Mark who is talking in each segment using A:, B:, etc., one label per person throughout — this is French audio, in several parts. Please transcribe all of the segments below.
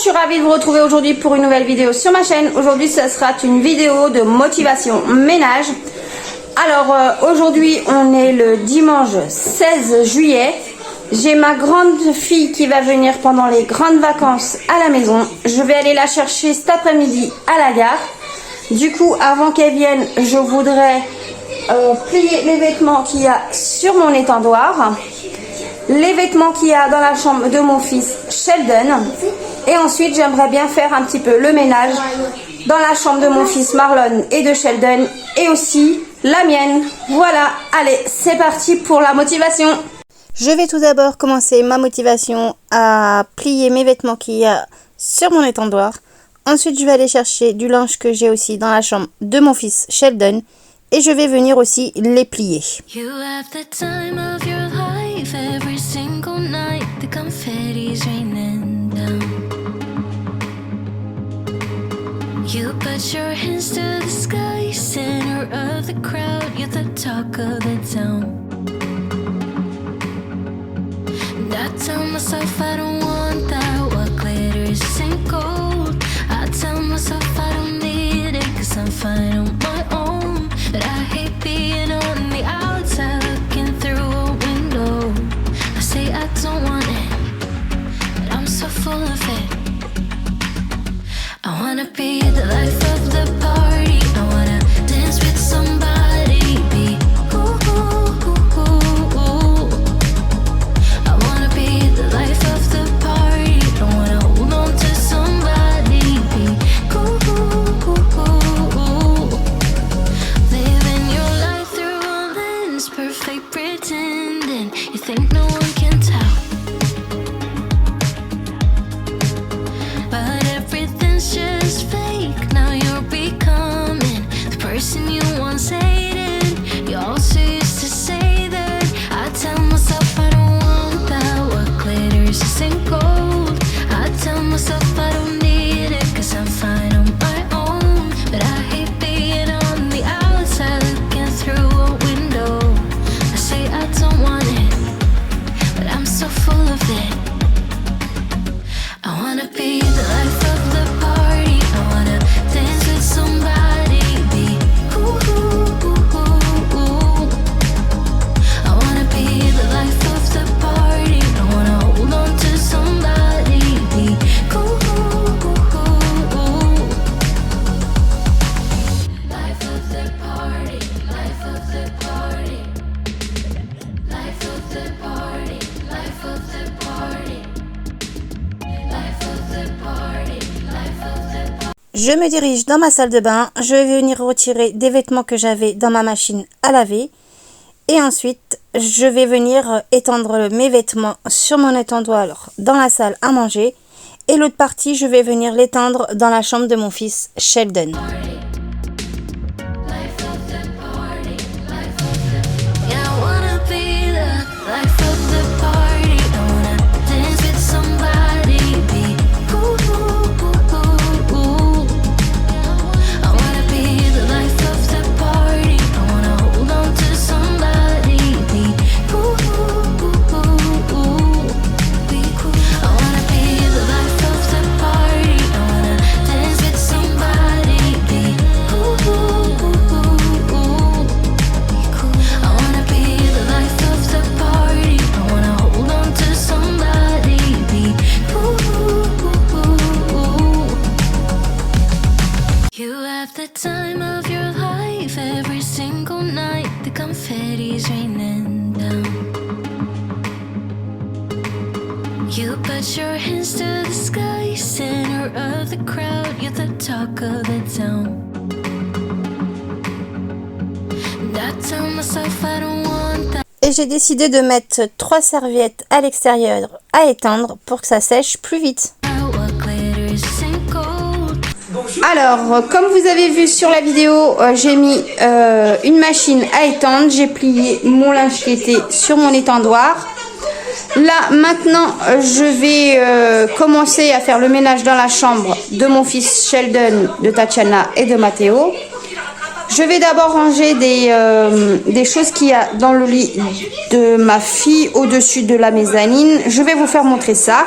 A: je suis ravie de vous retrouver aujourd'hui pour une nouvelle vidéo sur ma chaîne. Aujourd'hui, ce sera une vidéo de motivation ménage. Alors, aujourd'hui, on est le dimanche 16 juillet. J'ai ma grande fille qui va venir pendant les grandes vacances à la maison. Je vais aller la chercher cet après-midi à la gare. Du coup, avant qu'elle vienne, je voudrais plier les vêtements qu'il y a sur mon étendoir. Les vêtements qu'il y a dans la chambre de mon fils Sheldon. Et ensuite, j'aimerais bien faire un petit peu le ménage dans la chambre de mon fils Marlon et de Sheldon. Et aussi la mienne. Voilà, allez, c'est parti pour la motivation. Je vais tout d'abord commencer ma motivation à plier mes vêtements qu'il y a sur mon étendoir. Ensuite, je vais aller chercher du linge que j'ai aussi dans la chambre de mon fils Sheldon. Et je vais venir aussi les plier. You have the time of your life, every single night, the confetti's raining down. You put your hands to the sky, center of the crowd, you're the talk of the town. And I tell myself I don't want that, what glitters isn't gold. I tell myself I don't need it, cause I'm fine on my own. But I hate being on the outside looking through a window. I say I don't want it, but I'm so full of it. I wanna be the life of the party. I wanna dance with somebody, be ooh, ooh, ooh, ooh, ooh. I wanna be the life of the party. I wanna hold on to somebody, be ooh, ooh, ooh, ooh. Living your life through a lens, perfect pretending. You think no one can tell, but everything's just fake. Now you're becoming the person you once hated. You also used to say that. I tell myself I don't want that, what glitters isn't gold. I tell myself I don't need it, cause I'm fine on my own. But I hate being on the outside looking through a window. I say I don't want it, but I'm so full of it. I wanna be the life of the party. I wanna dance with somebody, be ooh, ooh, ooh, ooh, ooh. I wanna be the life of the party. I wanna hold on to somebody, be ooh, ooh, ooh, ooh. Life of the party, life of the party, life of the party, life of the party. Je me dirige dans ma salle de bain, je vais venir retirer des vêtements que j'avais dans ma machine à laver et ensuite je vais venir étendre mes vêtements sur mon étendoir dans la salle à manger et l'autre partie je vais venir l'étendre dans la chambre de mon fils Sheldon. Time of your life, every single night, the confetti's raining down. You put your hands to the sky, center of the crowd, you're the talk of the town. And I tell myself I don't want that. Et j'ai décidé de mettre 3 serviettes à l'extérieur à étendre pour que ça sèche plus vite. Alors, comme vous avez vu sur la vidéo, j'ai mis une machine à étendre. J'ai plié mon linge qui était sur mon étendoir. Là, maintenant, je vais commencer à faire le ménage dans la chambre de mon fils Sheldon, de Tatiana et de Matteo. Je vais d'abord ranger des choses qu'il y a dans le lit de ma fille au-dessus de la mezzanine. Je vais vous faire montrer ça.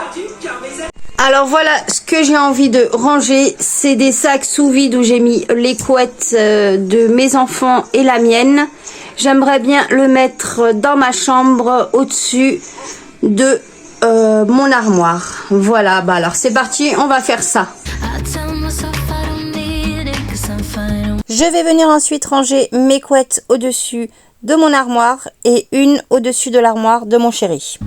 A: Alors voilà ce que j'ai envie de ranger, c'est des sacs sous vide où j'ai mis les couettes de mes enfants et la mienne. J'aimerais bien le mettre dans ma chambre au-dessus de mon armoire. Voilà, bah alors c'est parti, on va faire ça. Je vais venir ensuite ranger mes couettes au-dessus de mon armoire et une au-dessus de l'armoire de mon chéri.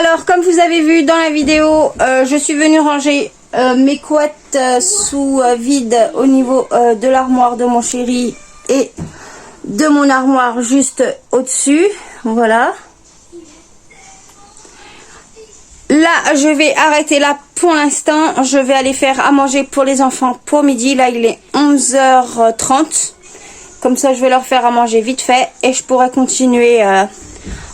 A: Alors, comme vous avez vu dans la vidéo, je suis venue ranger mes couettes sous vide au niveau de l'armoire de mon chéri et de mon armoire juste au-dessus. Voilà. Là, je vais arrêter là pour l'instant. Je vais aller faire à manger pour les enfants pour midi. Là, il est 11h30. Comme ça, je vais leur faire à manger vite fait et je pourrai continuer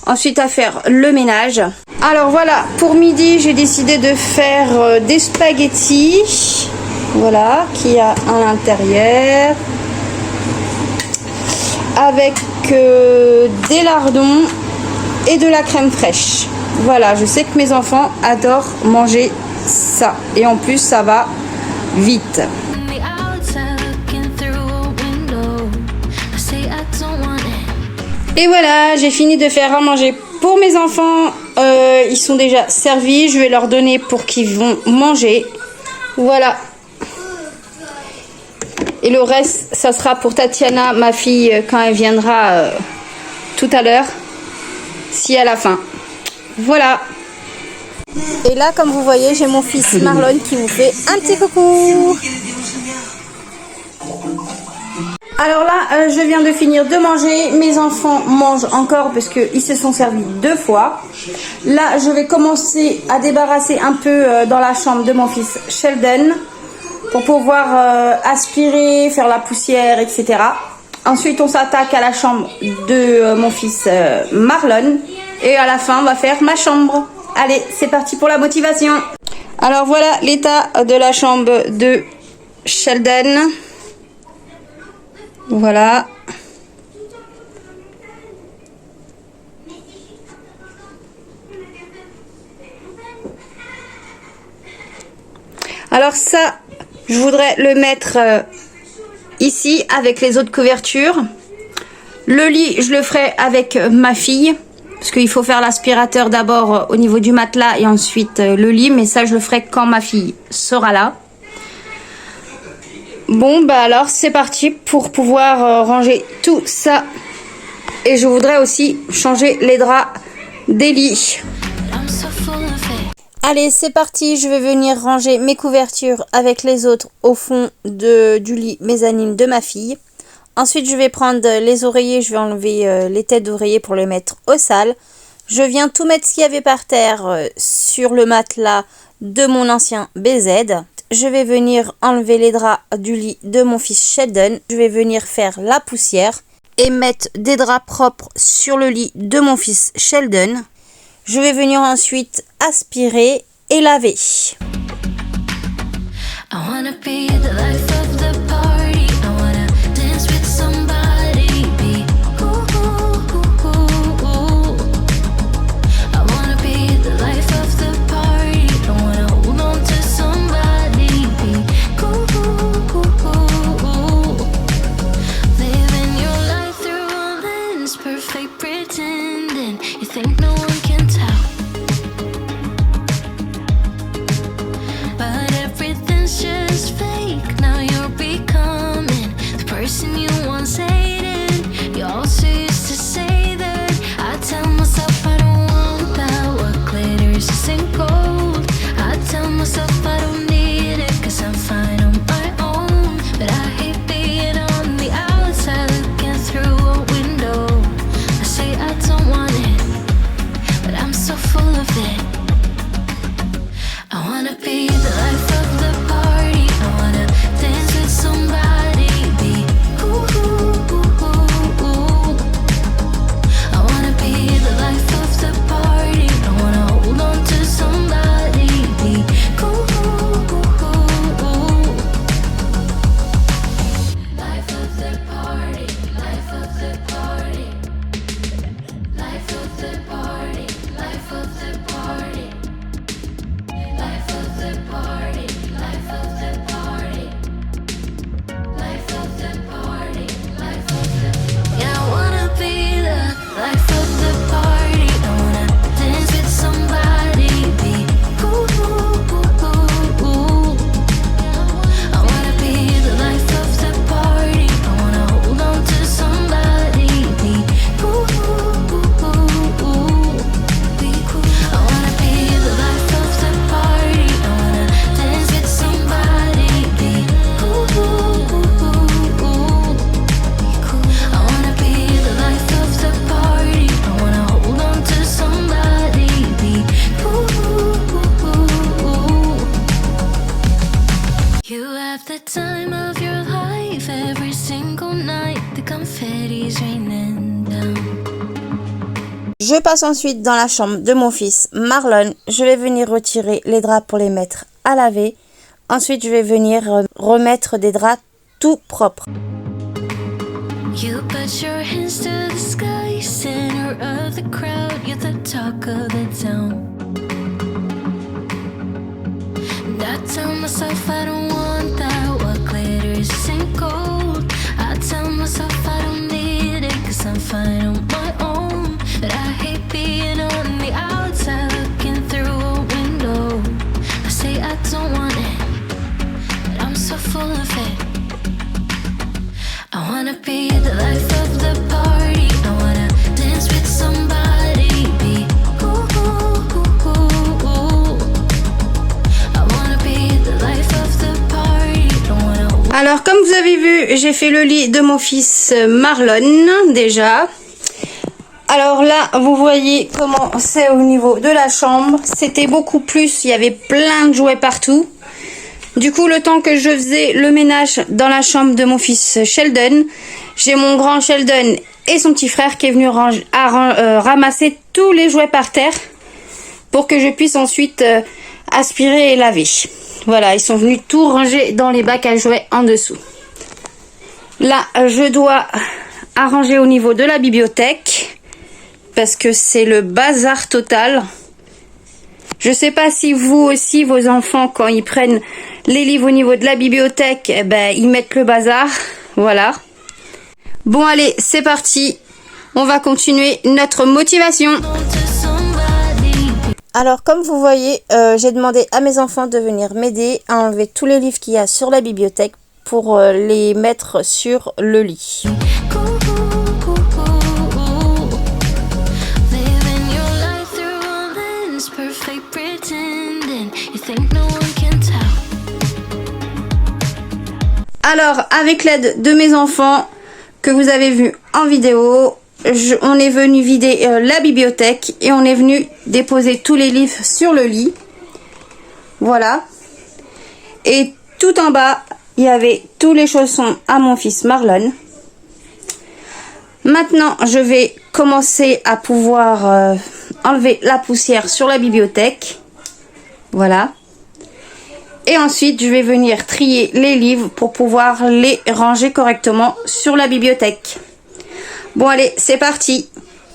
A: ensuite à faire le ménage. Alors voilà, pour midi, j'ai décidé de faire des spaghettis. Voilà, qu'il y a à l'intérieur. Avec des lardons et de la crème fraîche. Voilà, je sais que mes enfants adorent manger ça. Et en plus, ça va vite. Et voilà, j'ai fini de faire à manger pour mes enfants. Ils sont déjà servis. Je vais leur donner pour qu'ils vont manger. Voilà. Et le reste, ça sera pour Tatiana, ma fille, quand elle viendra tout à l'heure. Si elle a faim. Voilà. Et là, comme vous voyez, j'ai mon fils Marlon qui vous fait un petit coucou. Alors là, je viens de finir de manger. Mes enfants mangent encore parce qu'ils se sont servis 2 fois. Là, je vais commencer à débarrasser un peu dans la chambre de mon fils Sheldon pour pouvoir aspirer, faire la poussière, etc. Ensuite, on s'attaque à la chambre de mon fils Marlon. Et à la fin, on va faire ma chambre. Allez, c'est parti pour la motivation. Alors voilà l'état de la chambre de Sheldon. Voilà. Alors ça, je voudrais le mettre ici avec les autres couvertures. Le lit, je le ferai avec ma fille. Parce qu'il faut faire l'aspirateur d'abord au niveau du matelas et ensuite le lit. Mais ça, je le ferai quand ma fille sera là. Bon, bah alors c'est parti pour pouvoir ranger tout ça. Et je voudrais aussi changer les draps des lits. Allez, c'est parti. Je vais venir ranger mes couvertures avec les autres au fond du lit mezzanine de ma fille. Ensuite, je vais prendre les oreillers. Je vais enlever les têtes d'oreiller pour les mettre au sale. Je viens tout mettre ce qu'il y avait par terre sur le matelas de mon ancien BZ. Je vais venir enlever les draps du lit de mon fils Sheldon. Je vais venir faire la poussière et mettre des draps propres sur le lit de mon fils Sheldon. Je vais venir ensuite aspirer et laver.
B: the time of your life, every single night, the confetti's raining down.
A: Je passe ensuite dans la chambre de mon fils Marlon. Je vais venir retirer les draps pour les mettre à laver. Ensuite, je vais venir remettre des draps tout propres.
B: You put your hands to the sky, center of the crowd, you're the talk of the town. And I tell myself I don't want that, what glitters isn't gold. I tell myself I don't need it, cause I'm fine on my own. But I hate being on the outside, looking through a window. I say I don't want it, but I'm so full of it. I wanna be the life of the party, I wanna dance with somebody, be ooh, ooh, ooh, ooh, ooh. I wanna be the life of the party, I wanna...
A: Alors comme vous avez vu, j'ai fait le lit de mon fils Marlon déjà. Alors là, vous voyez comment c'est au niveau de la chambre. C'était beaucoup plus, il y avait plein de jouets partout. Du coup, le temps que je faisais le ménage dans la chambre de mon fils Sheldon, j'ai mon grand Sheldon et son petit frère qui est venu ramasser tous les jouets par terre pour que je puisse ensuite aspirer et laver. Voilà, ils sont venus tout ranger dans les bacs à jouets en dessous. Là, je dois arranger au niveau de la bibliothèque parce que c'est le bazar total. Je sais pas si vous aussi, vos enfants, quand ils prennent les livres au niveau de la bibliothèque, eh ben, ils mettent le bazar. Voilà. Bon, allez, c'est parti. On va continuer notre motivation. Alors, comme vous voyez, j'ai demandé à mes enfants de venir m'aider à enlever tous les livres qu'il y a sur la bibliothèque pour les mettre sur le lit. Alors, avec l'aide de mes enfants que vous avez vu en vidéo, on est venu vider la bibliothèque et on est venu déposer tous les livres sur le lit. Voilà. Et tout en bas, il y avait tous les chaussons à mon fils Marlon. Maintenant, je vais commencer à pouvoir enlever la poussière sur la bibliothèque. Voilà. Et ensuite, je vais venir trier les livres pour pouvoir les ranger correctement sur la bibliothèque. Bon, allez, c'est parti.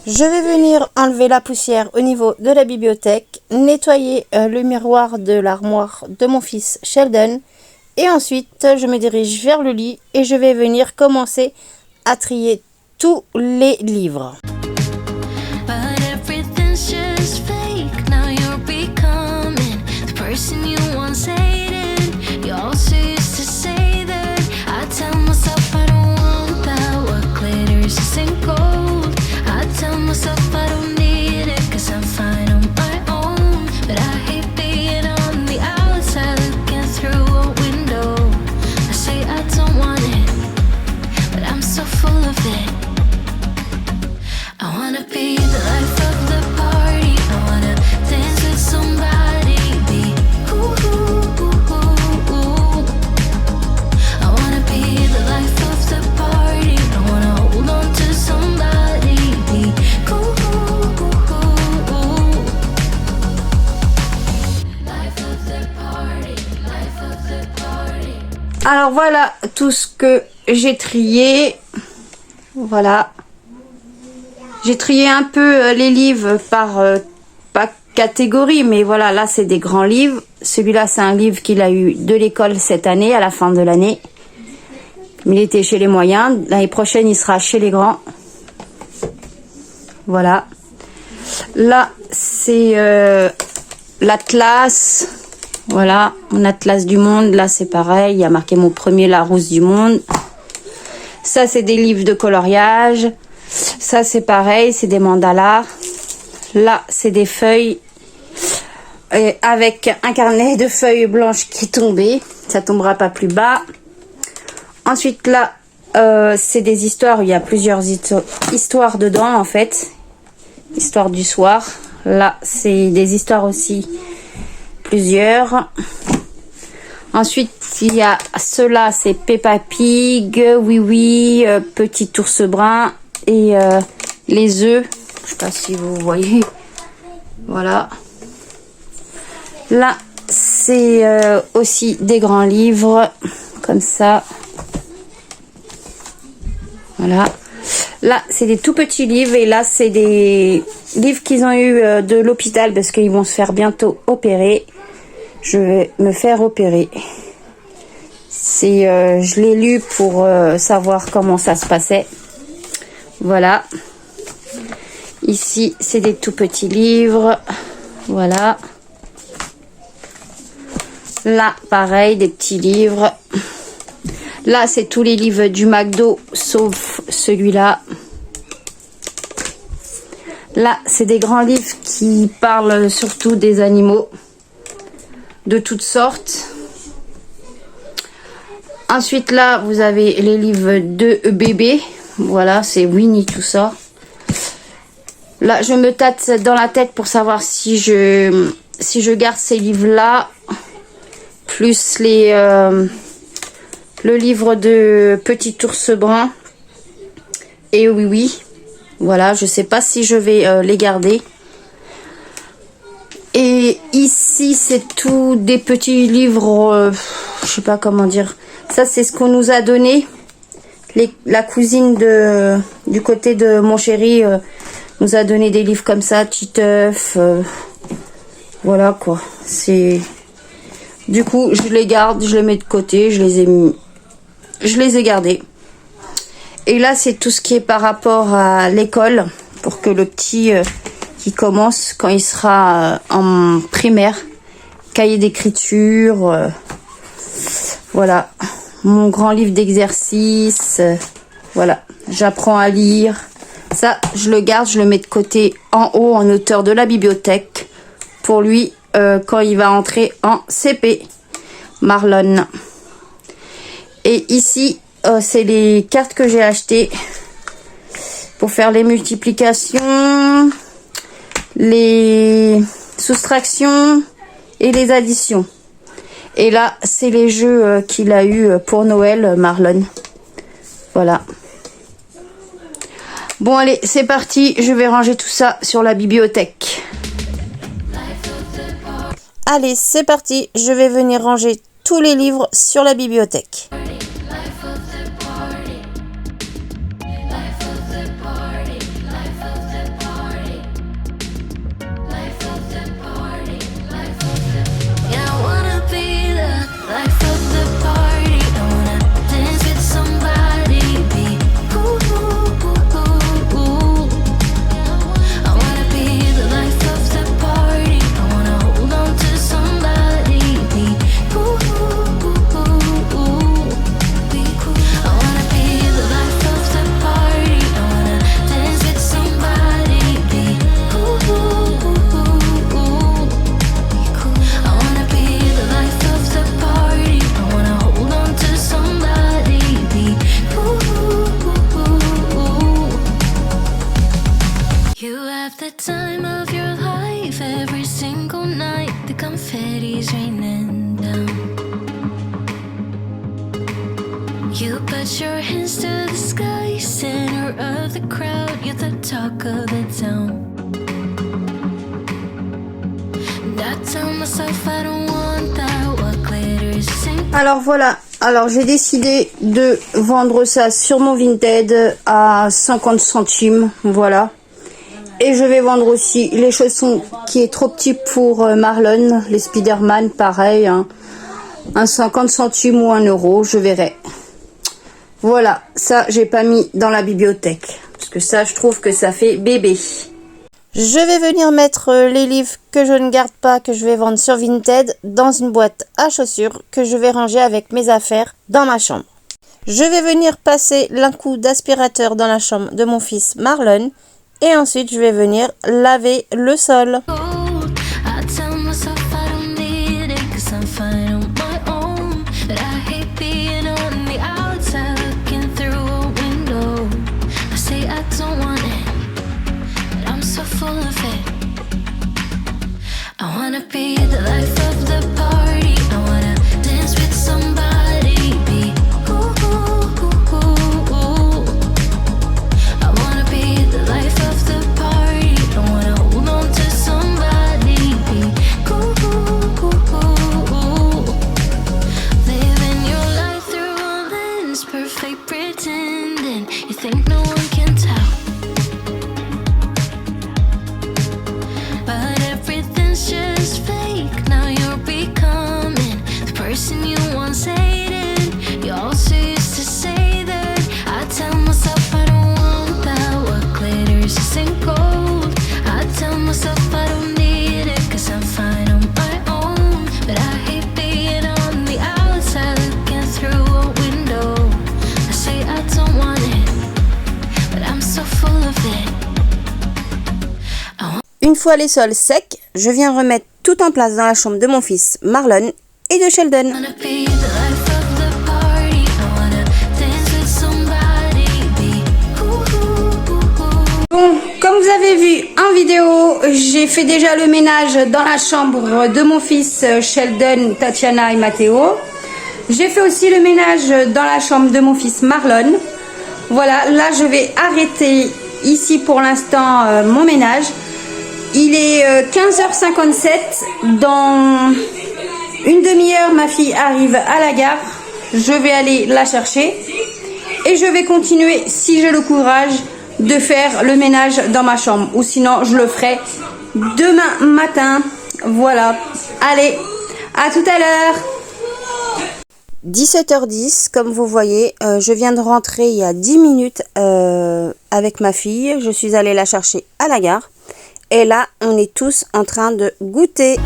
A: Je vais venir enlever la poussière au niveau de la bibliothèque, nettoyer le miroir de l'armoire de mon fils Sheldon. Et ensuite, je me dirige vers le lit et je vais venir commencer à trier tous les livres. Alors voilà tout ce que j'ai trié. Voilà. J'ai trié un peu les livres par pas catégorie, mais voilà, là c'est des grands livres. Celui-là c'est un livre qu'il a eu de l'école cette année, à la fin de l'année. Il était chez les moyens. L'année prochaine il sera chez les grands. Voilà. Là c'est l'Atlas. Voilà, mon atlas du monde, là c'est pareil, il y a marqué mon premier Larousse du monde. Ça c'est des livres de coloriage. Ça c'est pareil, c'est des mandalas. Là c'est des feuilles avec un carnet de feuilles blanches qui est tombé. Ça tombera pas plus bas. Ensuite là, c'est des histoires, il y a plusieurs histoires dedans en fait. Histoire du soir. Là c'est des histoires aussi. Plusieurs. Ensuite, il y a ceux-là, c'est Peppa Pig, Oui Oui, Petit ours brun et les œufs. Je sais pas si vous voyez. Voilà. Là, c'est aussi des grands livres, comme ça. Voilà. Là, c'est des tout petits livres et là, c'est des livres qu'ils ont eu de l'hôpital parce qu'ils vont se faire bientôt opérer. Je vais me faire opérer. Je l'ai lu pour savoir comment ça se passait. Voilà. Ici, c'est des tout petits livres. Voilà. Là, pareil, des petits livres. Là, c'est tous les livres du McDo, sauf celui-là. Là, c'est des grands livres qui parlent surtout des animaux. De toutes sortes. Ensuite, là, vous avez les livres de bébé. Voilà, c'est Winnie, tout ça. Là, je me tâte dans la tête pour savoir si je garde ces livres-là. Plus le livre de Petit ours brun. Et Oui Oui. Voilà, je sais pas si je vais les garder. Et ici, c'est tout des petits livres, je sais pas comment dire. Ça, c'est ce qu'on nous a donné. La cousine du côté de mon chéri nous a donné des livres comme ça, Titeuf. Voilà quoi. Du coup, je les garde, je les mets de côté, je les ai gardés. Et là, c'est tout ce qui est par rapport à l'école pour que le petit qui commence quand il sera en primaire, cahier d'écriture, voilà, mon grand livre d'exercice, voilà, j'apprends à lire. Ça, je le garde, je le mets de côté en haut en hauteur de la bibliothèque pour lui quand il va entrer en CP. Marlon. Et ici, c'est les cartes que j'ai achetées pour faire les multiplications, les soustractions et les additions. Et là, c'est les jeux qu'il a eu pour Noël, Marlon. Voilà. Bon, allez, c'est parti. Je vais ranger tout ça sur la bibliothèque. Allez, c'est parti. Je vais venir ranger tous les livres sur la bibliothèque.
B: You put your hands to the sky, center of the crowd, you're the talk of the town. And I tell myself I don't want that, what glitters ain't.
A: Alors voilà, alors j'ai décidé de vendre ça sur mon Vinted à 50 centimes, voilà. Et je vais vendre aussi les chaussons qui est trop petit pour Marlon, les Spider-Man, pareil, hein. Un 50 centimes ou 1 euro, je verrai. Voilà, ça j'ai pas mis dans la bibliothèque, parce que ça je trouve que ça fait bébé. Je vais venir mettre les livres que je ne garde pas, que je vais vendre sur Vinted, dans une boîte à chaussures que je vais ranger avec mes affaires dans ma chambre. Je vais venir passer l'un coup d'aspirateur dans la chambre de mon fils Marlon, et ensuite je vais venir laver le sol.
B: I tell myself I don't need it, 'cause I'm fine on my own. But I hate being on the outside, looking through a window. I say I don't want it, but I'm so full of it. I wanna be the life of the party, I wanna dance with think no one can tell. But everything's just fake. Now you're becoming the person you once hated. You also used to say that. I tell myself I don't want that. What glitters isn't gold. I tell myself I don't need it, 'cause I'm fine on my own. But I hate being on the outside looking through a window. I say I don't want it, but I'm so full of it.
A: Une fois les sols secs, je viens remettre tout en place dans la chambre de mon fils Marlon et de Sheldon.
B: I wanna be the life of the party. I wanna dance with somebody. Be
A: Bon, comme vous avez vu en vidéo, j'ai fait déjà le ménage dans la chambre de mon fils Sheldon, Tatiana et Matteo. J'ai fait aussi le ménage dans la chambre de mon fils Marlon. Voilà, là je vais arrêter ici pour l'instant mon ménage. Il est 15h57. Dans une demi-heure, ma fille arrive à la gare. Je vais aller la chercher. Et je vais continuer, si j'ai le courage, de faire le ménage dans ma chambre. Ou sinon, je le ferai demain matin. Voilà. Allez, à tout à l'heure. 17h10, comme vous voyez, je viens de rentrer il y a 10 minutes avec ma fille. Je suis allée la chercher à la gare. Et là, on est tous en train de goûter.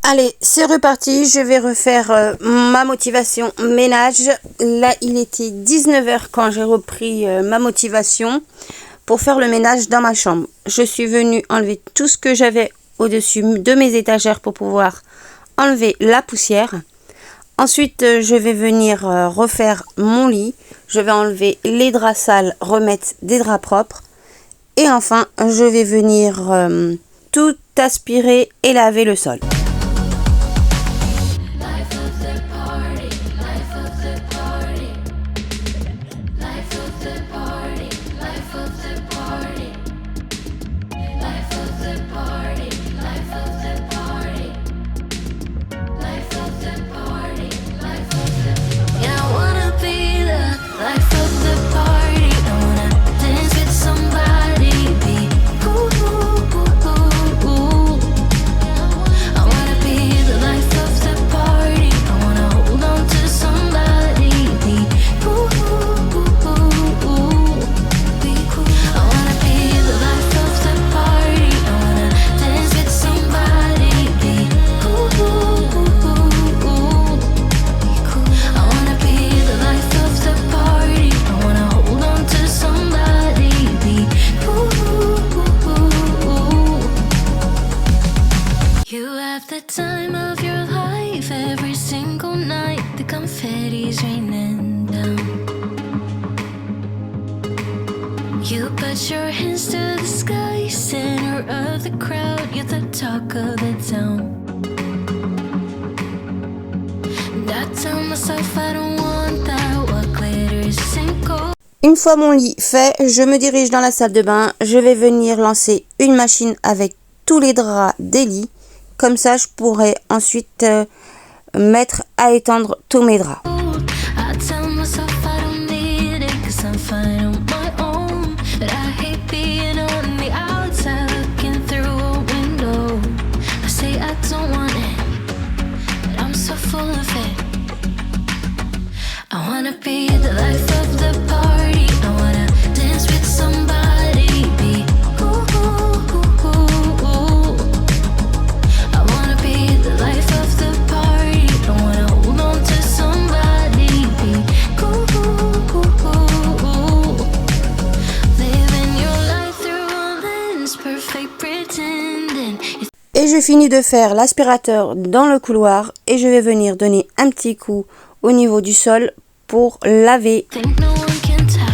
A: Allez, c'est reparti. Je vais refaire ma motivation ménage. Là, il était 19h quand j'ai repris ma motivation pour faire le ménage dans ma chambre. Je suis venue enlever tout ce que j'avais au-dessus de mes étagères pour pouvoir enlever la poussière. Ensuite, je vais venir refaire mon lit. Je vais enlever les draps sales, remettre des draps propres. Et enfin, je vais venir tout aspirer et laver le sol. You put your hands to the sky, center of the crowd, you're the talk of the town. And I tell myself I don't want that, what glitters isn't gold. Une fois mon lit fait, je me dirige dans la salle de bain. Je vais venir lancer une machine avec tous les draps des lits. Comme ça, je pourrai ensuite mettre à étendre tous mes draps.
B: I tell myself I don't need it, 'cause I'm fine on my own. But I hate being on the outside looking through a window. I say I don't want it, but I'm so full of it. I wanna be the life of the party. I wanna dance with somebody. Be I wanna be the life of the party. I wanna hold on to somebody. Be living your life through a lens, perfect pretending.
A: Et je finis de faire l'aspirateur dans le couloir et je vais venir donner un petit coup au niveau du sol pour laver.
B: Think no one can tell,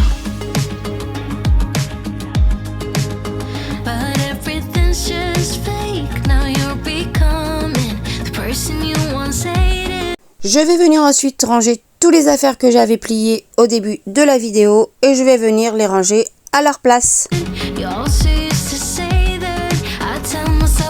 B: but everything's just fake. Now you're becoming the person you once hated.
A: Je vais venir ensuite ranger toutes les affaires que j'avais pliées au début de la vidéo et je vais venir les ranger à leur place.
B: You also used to say that. I tell myself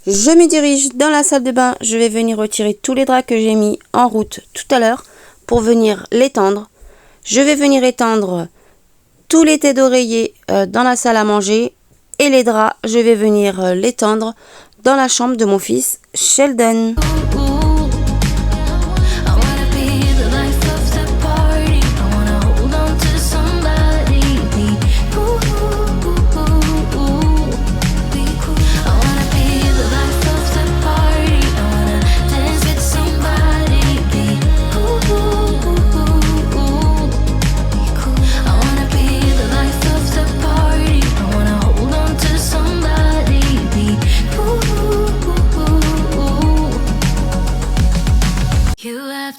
A: Je me dirige dans la salle de bain. Je vais venir retirer tous les draps que j'ai mis en route tout à l'heure pour venir l'étendre. Je vais venir étendre tous les têtes d'oreiller dans la salle à manger et les draps, je vais venir l'étendre dans la chambre de mon fils Sheldon.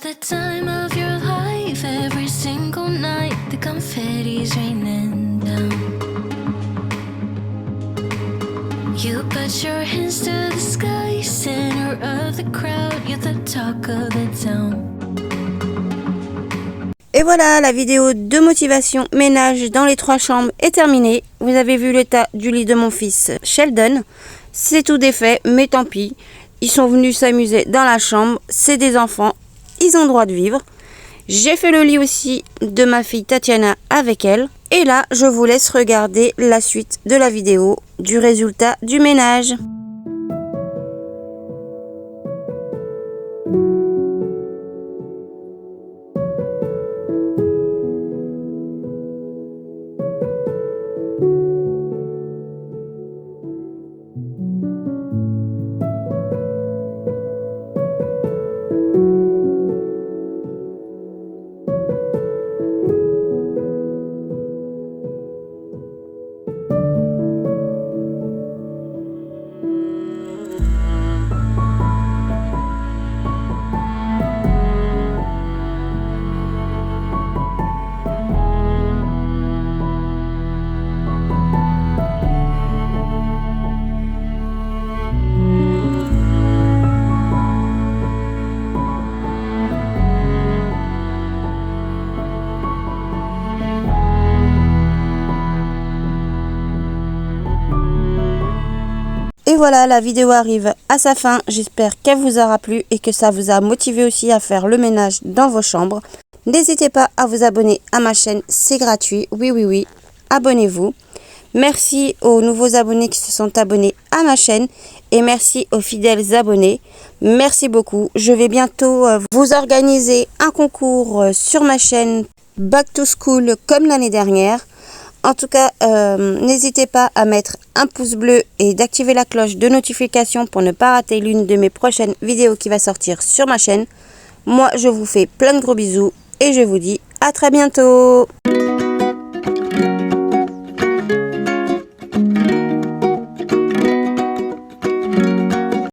B: The time of your life, every single night, the confetti's raining down. You put your hands to the sky, center of the crowd, you're the talk of the town.
A: Et voilà, la vidéo de motivation ménage dans les 3 chambres est terminée. Vous avez vu l'état du lit de mon fils Sheldon. C'est tout défait, mais tant pis. Ils sont venus s'amuser dans la chambre, c'est des enfants. Ils ont le droit de vivre. J'ai fait le lit aussi de ma fille Tatiana avec elle. Et là, je vous laisse regarder la suite de la vidéo du résultat du ménage. Et voilà, la vidéo arrive à sa fin. J'espère qu'elle vous aura plu et que ça vous a motivé aussi à faire le ménage dans vos chambres. N'hésitez pas à vous abonner à ma chaîne, c'est gratuit. Oui, abonnez-vous. Merci aux nouveaux abonnés qui se sont abonnés à ma chaîne et merci aux fidèles abonnés. Merci beaucoup. Je vais bientôt vous organiser un concours sur ma chaîne Back to School comme l'année dernière. En tout cas, n'hésitez pas à mettre un pouce bleu et d'activer la cloche de notification pour ne pas rater l'une de mes prochaines vidéos qui va sortir sur ma chaîne. Moi, je vous fais plein de gros bisous et je vous dis à très bientôt.